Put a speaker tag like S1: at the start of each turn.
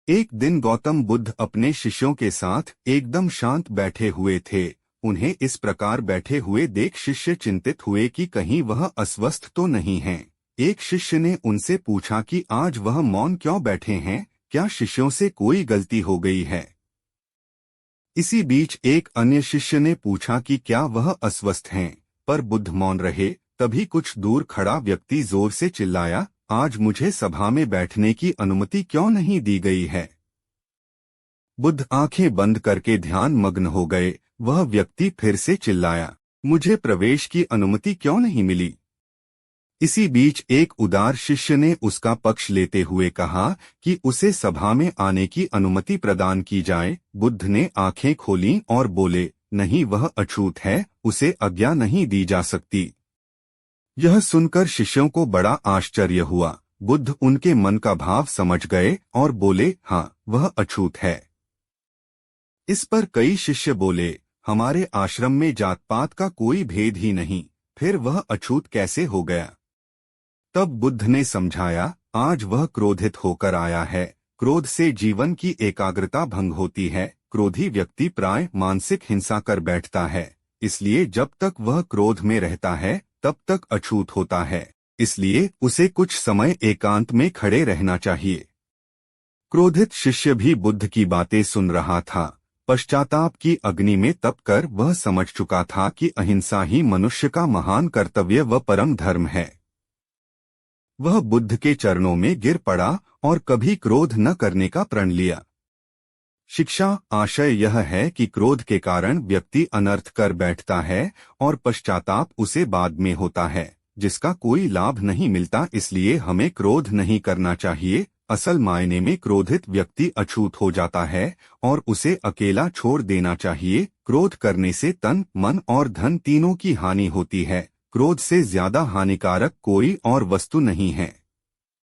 S1: एक दिन गौतम बुद्ध अपने शिष्यों के साथ एकदम शांत बैठे हुए थे। उन्हें इस प्रकार बैठे हुए देख शिष्य चिंतित हुए कि कहीं वह अस्वस्थ तो नहीं हैं। एक शिष्य ने उनसे पूछा कि आज वह मौन क्यों बैठे हैं, क्या शिष्यों से कोई गलती हो गई है। इसी बीच एक अन्य शिष्य ने पूछा कि क्या वह अस्वस्थ हैं, पर बुद्ध मौन रहे। तभी कुछ दूर खड़ा व्यक्ति जोर से चिल्लाया, आज मुझे सभा में बैठने की अनुमति क्यों नहीं दी गई है। बुद्ध आंखें बंद करके ध्यान मग्न हो गए। वह व्यक्ति फिर से चिल्लाया, मुझे प्रवेश की अनुमति क्यों नहीं मिली। इसी बीच एक उदार शिष्य ने उसका पक्ष लेते हुए कहा कि उसे सभा में आने की अनुमति प्रदान की जाए। बुद्ध ने आंखें खोलीं और बोले, नहीं, वह अछूत है, उसे आज्ञा नहीं दी जा सकती। यह सुनकर शिष्यों को बड़ा आश्चर्य हुआ। बुद्ध उनके मन का भाव समझ गए और बोले, हाँ, वह अछूत है। इस पर कई शिष्य बोले, हमारे आश्रम में जात पात का कोई भेद ही नहीं, फिर वह अछूत कैसे हो गया। तब बुद्ध ने समझाया, आज वह क्रोधित होकर आया है। क्रोध से जीवन की एकाग्रता भंग होती है। क्रोधी व्यक्ति प्राय मानसिक हिंसा कर बैठता है। इसलिए जब तक वह क्रोध में रहता है तब तक अछूत होता है। इसलिए उसे कुछ समय एकांत में खड़े रहना चाहिए। क्रोधित शिष्य भी बुद्ध की बातें सुन रहा था। पश्चाताप की अग्नि में तपकर वह समझ चुका था कि अहिंसा ही मनुष्य का महान कर्तव्य व परम धर्म है। वह बुद्ध के चरणों में गिर पड़ा और कभी क्रोध न करने का प्रण लिया। शिक्षा आशय यह है कि क्रोध के कारण व्यक्ति अनर्थ कर बैठता है और पश्चाताप उसे बाद में होता है, जिसका कोई लाभ नहीं मिलता। इसलिए हमें क्रोध नहीं करना चाहिए। असल मायने में क्रोधित व्यक्ति अछूत हो जाता है और उसे अकेला छोड़ देना चाहिए। क्रोध करने से तन, मन और धन तीनों की हानि होती है। क्रोध से ज्यादा हानिकारक कोई और वस्तु नहीं है।